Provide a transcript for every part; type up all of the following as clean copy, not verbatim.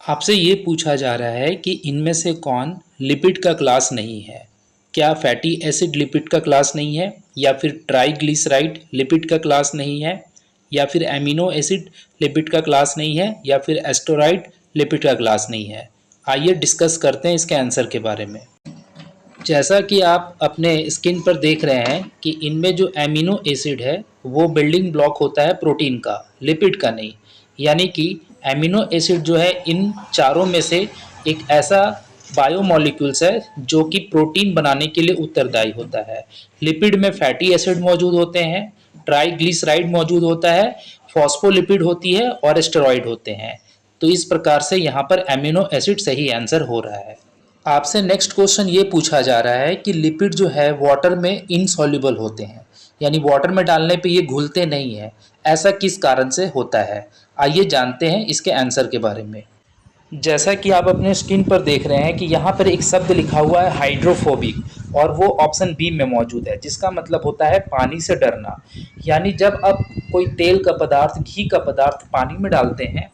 आपसे ये पूछा जा रहा है कि इनमें से कौन लिपिड का क्लास नहीं है। क्या फैटी एसिड लिपिड का क्लास नहीं है, या फिर ट्राइग्लिसराइड लिपिड का क्लास नहीं है, या फिर एमिनो एसिड लिपिड का क्लास नहीं है, या फिर एस्टोराइड लिपिड का क्लास नहीं है। आइए डिस्कस करते हैं इसके आंसर के बारे में। जैसा कि आप अपने स्क्रीन पर देख रहे हैं कि इनमें जो एमिनो एसिड है वो बिल्डिंग ब्लॉक होता है प्रोटीन का, लिपिड का नहीं। यानी कि एमिनो एसिड जो है इन चारों में से एक ऐसा बायोमोलिक्यूल्स है जो कि प्रोटीन बनाने के लिए उत्तरदायी होता है। लिपिड में फैटी एसिड मौजूद होते हैं, ट्राइग्लिसराइड मौजूद होता है, फॉस्फोलिपिड होती है और स्टेरॉइड होते हैं। तो इस प्रकार से यहाँ पर एमिनो एसिड सही आंसर हो रहा है। आपसे नेक्स्ट क्वेश्चन ये पूछा जा रहा है कि लिपिड जो है वाटर में इनसॉल्युबल होते हैं, यानी वाटर में डालने पे ये घुलते नहीं है। ऐसा किस कारण से होता है? आइए जानते हैं इसके आंसर के बारे में। जैसा कि आप अपने स्क्रीन पर देख रहे हैं कि यहाँ पर एक शब्द लिखा हुआ है हाइड्रोफोबिक, और वो ऑप्शन बी में मौजूद है, जिसका मतलब होता है पानी से डरना। यानी जब आप कोई तेल का पदार्थ, घी का पदार्थ पानी में डालते हैं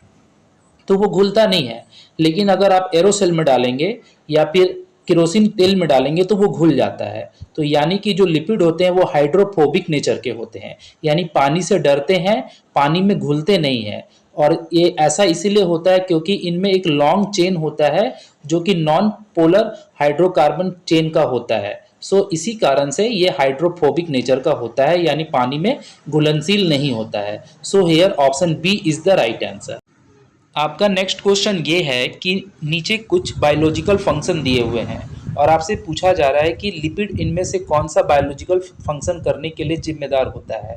तो वो घुलता नहीं है, लेकिन अगर आप एरोसेल में डालेंगे या फिर केरोसिन तेल में डालेंगे तो वो घुल जाता है। तो यानी कि जो लिपिड होते हैं वो हाइड्रोफोबिक नेचर के होते हैं, यानी पानी से डरते हैं, पानी में घुलते नहीं हैं। और ये ऐसा इसीलिए होता है क्योंकि इनमें एक लॉन्ग चेन होता है जो कि नॉन पोलर हाइड्रोकार्बन चेन का होता है। सो इसी कारण से ये हाइड्रोफोबिक नेचर का होता है, यानी पानी में घुलनशील नहीं होता है। So here option B is the right answer. आपका नेक्स्ट क्वेश्चन ये है कि नीचे कुछ बायोलॉजिकल फंक्शन दिए हुए हैं और आपसे पूछा जा रहा है कि लिपिड इनमें से कौन सा बायोलॉजिकल फंक्शन करने के लिए जिम्मेदार होता है।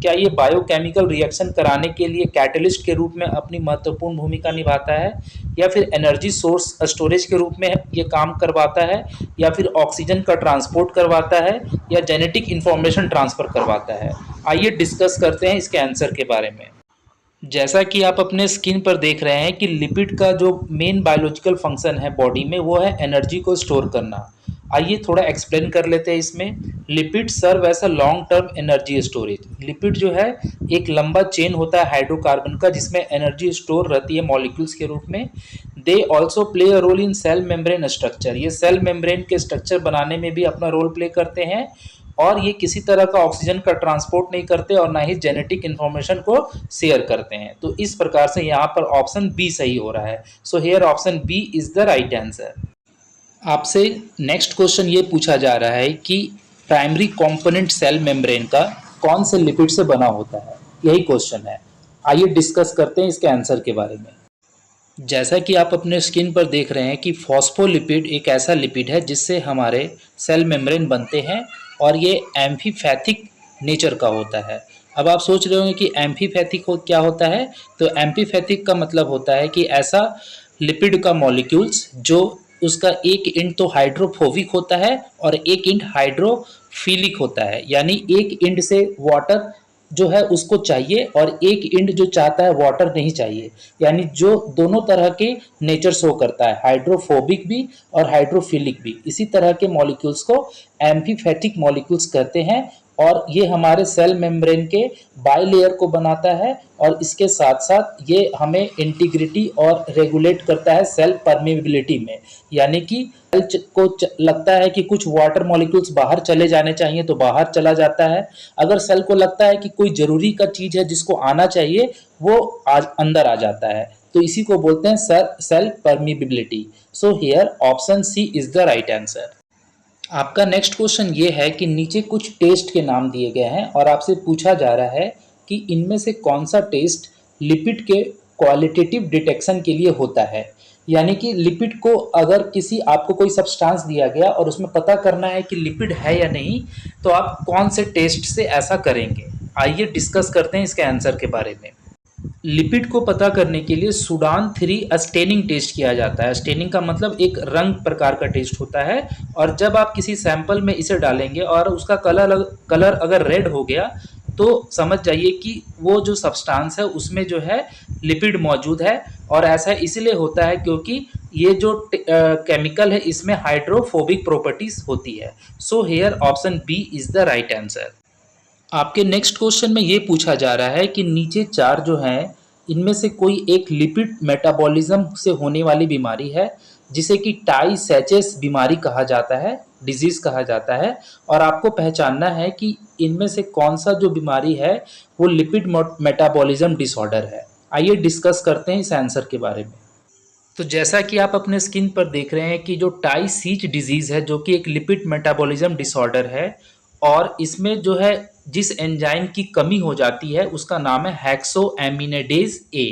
क्या ये बायोकेमिकल रिएक्शन कराने के लिए कैटलिस्ट के रूप में अपनी महत्वपूर्ण भूमिका निभाता है, या फिर एनर्जी सोर्स स्टोरेज के रूप में ये काम करवाता है, या फिर ऑक्सीजन का ट्रांसपोर्ट करवाता है, या जेनेटिक इंफॉर्मेशन ट्रांसफ़र करवाता है। आइए डिस्कस करते हैं इसके आंसर के बारे में। जैसा कि आप अपने स्क्रीन पर देख रहे हैं कि लिपिड का जो मेन बायोलॉजिकल फंक्शन है बॉडी में वो है एनर्जी को स्टोर करना। आइए थोड़ा एक्सप्लेन कर लेते हैं इसमें। Lipid serve as a long term energy storage. Lipid जो है एक लंबा चेन होता है हाइड्रोकार्बन का जिसमें एनर्जी स्टोर रहती है मॉलिक्यूल्स के रूप में। They also play a role in cell membrane structure. ये सेल मेम्ब्रेन के स्ट्रक्चर बनाने में भी अपना रोल प्ले करते हैं, और ये किसी तरह का ऑक्सीजन का ट्रांसपोर्ट नहीं करते और ना ही जेनेटिक इन्फॉर्मेशन को शेयर करते हैं। तो इस प्रकार से यहाँ पर ऑप्शन बी सही हो रहा है। So here option B is the right answer. आपसे नेक्स्ट क्वेश्चन ये पूछा जा रहा है कि प्राइमरी कंपोनेंट सेल मेम्ब्रेन का कौन से लिपिड से बना होता है, यही क्वेश्चन है। आइए डिस्कस करते हैं इसके आंसर के बारे में। जैसा कि आप अपने स्क्रीन पर देख रहे हैं कि फॉस्फोलिपिड एक ऐसा लिपिड है जिससे हमारे सेल मेम्ब्रेन बनते हैं, और ये एम्फीपैथिक नेचर का होता है। अब आप सोच रहे होंगे कि एम्फीपैथिक क्या होता है। तो एम्फीपैथिक का मतलब होता है कि ऐसा लिपिड का मॉलिक्यूल्स जो उसका एक एंड तो हाइड्रोफोबिक होता है और एक एंड हाइड्रोफिलिक होता है, यानी एक एंड से वाटर जो है उसको चाहिए और एक एंड जो चाहता है वाटर नहीं चाहिए, यानी जो दोनों तरह के नेचर शो करता है, हाइड्रोफोबिक भी और हाइड्रोफिलिक भी। इसी तरह के मॉलिक्यूल्स को एम्फीपैथिक मॉलिक्यूल्स कहते हैं, और ये हमारे सेल मेम्ब्रेन के बाइलेयर को बनाता है, और इसके साथ साथ ये हमें इंटीग्रिटी और रेगुलेट करता है सेल परमेबिलिटी में। यानी कि सेल को लगता है कि कुछ वाटर मॉलिक्यूल्स बाहर चले जाने चाहिए तो बाहर चला जाता है। अगर सेल को लगता है कि कोई जरूरी का चीज़ है जिसको आना चाहिए वो आज अंदर आ जाता है। तो इसी को बोलते हैं cell permeability. So here option C is the right answer. आपका नेक्स्ट क्वेश्चन ये है कि नीचे कुछ टेस्ट के नाम दिए गए हैं और आपसे पूछा जा रहा है कि इनमें से कौन सा टेस्ट लिपिड के क्वालिटेटिव डिटेक्शन के लिए होता है। यानी कि लिपिड को अगर किसी आपको कोई सब्सटेंस दिया गया और उसमें पता करना है कि लिपिड है या नहीं, तो आप कौन से टेस्ट से ऐसा करेंगे। आइए डिस्कस करते हैं इसके आंसर के बारे में। लिपिड को पता करने के लिए सूडान 3 स्टेनिंग टेस्ट किया जाता है। स्टेनिंग का मतलब एक रंग प्रकार का टेस्ट होता है, और जब आप किसी सैंपल में इसे डालेंगे और उसका कलर अगर रेड हो गया तो समझ जाइए कि वो जो सब्सटेंस है उसमें जो है लिपिड मौजूद है। और ऐसा इसलिए होता है क्योंकि ये जो केमिकल है इसमें हाइड्रोफोबिक प्रॉपर्टीज होती है। So here option B is the right answer. आपके नेक्स्ट क्वेश्चन में ये पूछा जा रहा है कि नीचे चार जो हैं इनमें से कोई एक लिपिड मेटाबॉलिज्म से होने वाली बीमारी है जिसे कि टाई सैचेस बीमारी कहा जाता है, डिजीज कहा जाता है। और आपको पहचानना है कि इनमें से कौन सा जो बीमारी है वो लिपिड मेटाबॉलिज्म डिसऑर्डर है। आइए डिस्कस करते हैं इस आंसर के बारे में। तो जैसा कि आप अपने स्क्रीन पर देख रहे हैं कि जो टाई सीच डिजीज़ है जो कि एक लिपिड मेटाबॉलिज्म डिसऑर्डर है, और इसमें जो है जिस एंजाइम की कमी हो जाती है उसका नाम है हेक्सोएमिनेडेज ए।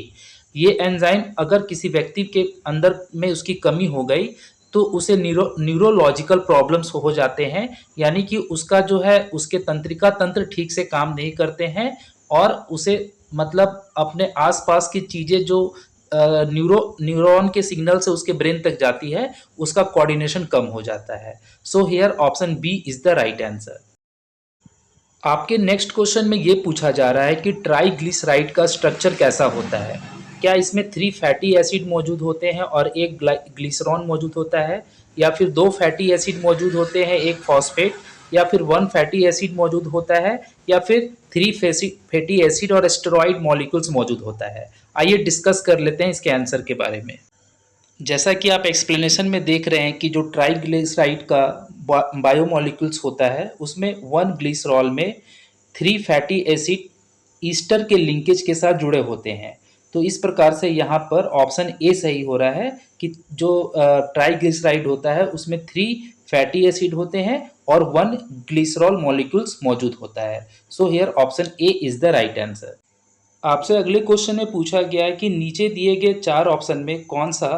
ये एंजाइम अगर किसी व्यक्ति के अंदर में उसकी कमी हो गई तो उसे न्यूरोलॉजिकल प्रॉब्लम्स हो जाते हैं, यानी कि उसका जो है उसके तंत्रिका तंत्र ठीक से काम नहीं करते हैं और उसे मतलब अपने आसपास की चीज़ें जो न्यूरॉन के सिग्नल से उसके ब्रेन तक जाती है उसका कोऑर्डिनेशन कम हो जाता है। So here option B is the right answer. आपके नेक्स्ट क्वेश्चन में ये पूछा जा रहा है कि ट्राइग्लिसराइड का स्ट्रक्चर कैसा होता है। क्या इसमें 3 फैटी एसिड मौजूद होते हैं और एक ग्लिसरॉल मौजूद होता है, या फिर 2 फैटी एसिड मौजूद होते हैं एक फॉस्फेट, या फिर 1 फैटी एसिड मौजूद होता है, या फिर 3 फैटी एसिड और स्टेरॉइड मॉलिक्यूल्स मौजूद होता है। आइए डिस्कस कर लेते हैं इसके आंसर के बारे में। जैसा कि आप एक्सप्लेनेशन में देख रहे हैं कि जो ट्राइग्लिसराइड का बायोमोलिक्यूल्स होता है उसमें 1 ग्लिसरॉल में 3 फैटी एसिड ईस्टर के लिंकेज के साथ जुड़े होते हैं। तो इस प्रकार से यहाँ पर ऑप्शन ए सही हो रहा है कि जो ट्राइग्लिसराइड होता है उसमें 3 फैटी एसिड होते हैं और 1 ग्लिसरॉल मॉलिक्यूल्स मौजूद होता है। So here option A is the right answer. आपसे अगले क्वेश्चन में पूछा गया है कि नीचे दिए गए 4 ऑप्शन में कौन सा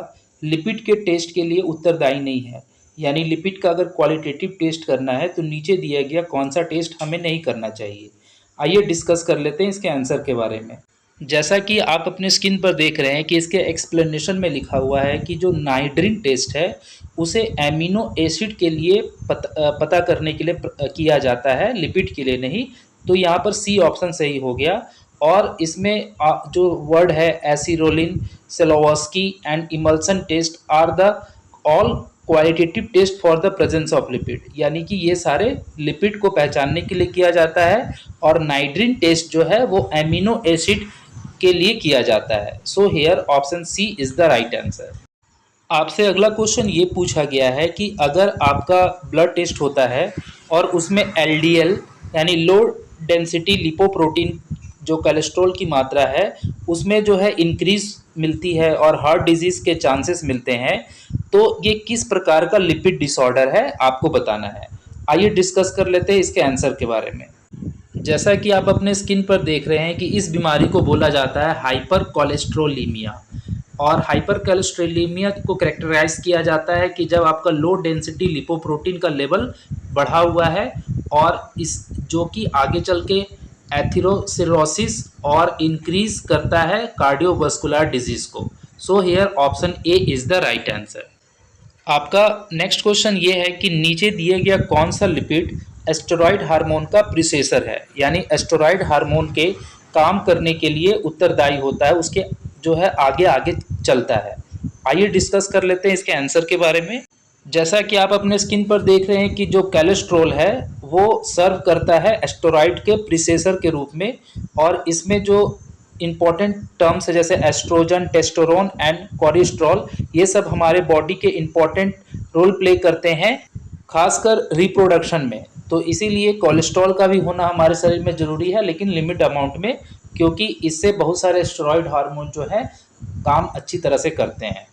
लिपिड के टेस्ट के लिए उत्तरदायी नहीं है। यानी लिपिड का अगर क्वालिटेटिव टेस्ट करना है तो नीचे दिया गया कौन सा टेस्ट हमें नहीं करना चाहिए। आइए डिस्कस कर लेते हैं इसके आंसर के बारे में। जैसा कि आप अपने स्क्रीन पर देख रहे हैं कि इसके एक्सप्लेनेशन में लिखा हुआ है कि जो नाइट्रिन टेस्ट है उसे एमिनो एसिड के लिए पता करने के लिए किया जाता है, लिपिड के लिए नहीं। तो यहाँ पर सी ऑप्शन सही हो गया। और इसमें जो वर्ड है acrolein, Salkowski and emulsion test are the all qualitative test for the presence of lipid, यानी कि ये सारे लिपिड को पहचानने के लिए किया जाता है। और नाइट्रिन टेस्ट जो है वो एमिनो एसिड के लिए किया जाता है। So here option C is the right answer. आपसे अगला क्वेश्चन ये पूछा गया है कि अगर आपका ब्लड टेस्ट होता है और उसमें एलडीएल यानी लो डेंसिटी लिपोप्रोटीन जो कोलेस्ट्रॉल की मात्रा है उसमें जो है इंक्रीज मिलती है और हार्ट डिजीज के चांसेस मिलते हैं, तो ये किस प्रकार का लिपिड डिसऑर्डर है आपको बताना है। आइए डिस्कस कर लेते हैं इसके आंसर के बारे में। जैसा कि आप अपने स्क्रीन पर देख रहे हैं कि इस बीमारी को बोला जाता है हाइपर कोलेस्ट्रोलीमिया। और हाइपर कोलेस्ट्रोलीमिया को कैरेक्टराइज किया जाता है कि जब आपका लो डेंसिटी लिपोप्रोटीन का लेवल बढ़ा हुआ है और इस जो कि आगे चल के एथेरोस्क्लेरोसिस और इंक्रीज करता है कार्डियोवास्कुलर डिजीज को। सो here option A is the right answer. आपका नेक्स्ट क्वेश्चन ये है कि नीचे दिए गया कौन सा लिपिड एस्टेरॉयड हार्मोन का प्रीसेसर है, यानी एस्टेरॉयड हार्मोन के काम करने के लिए उत्तरदायी होता है, उसके जो है आगे आगे चलता है। आइए डिस्कस कर लेते हैं इसके आंसर के बारे में। जैसा कि आप अपने स्क्रीन पर देख रहे हैं कि जो कोलेस्ट्रॉल है वो सर्व करता है एस्टेरॉयड के प्रीसेसर के रूप में। और इसमें जो इम्पॉर्टेंट टर्म्स है जैसे एस्ट्रोजन, टेस्टोरोन एंड कोलेस्ट्रॉल, ये सब हमारे बॉडी के इम्पॉर्टेंट रोल प्ले करते हैं खासकर रिप्रोडक्शन में। तो इसीलिए कोलेस्ट्रॉल का भी होना हमारे शरीर में ज़रूरी है, लेकिन लिमिट अमाउंट में, क्योंकि इससे बहुत सारे स्टेरॉयड हार्मोन जो है काम अच्छी तरह से करते हैं।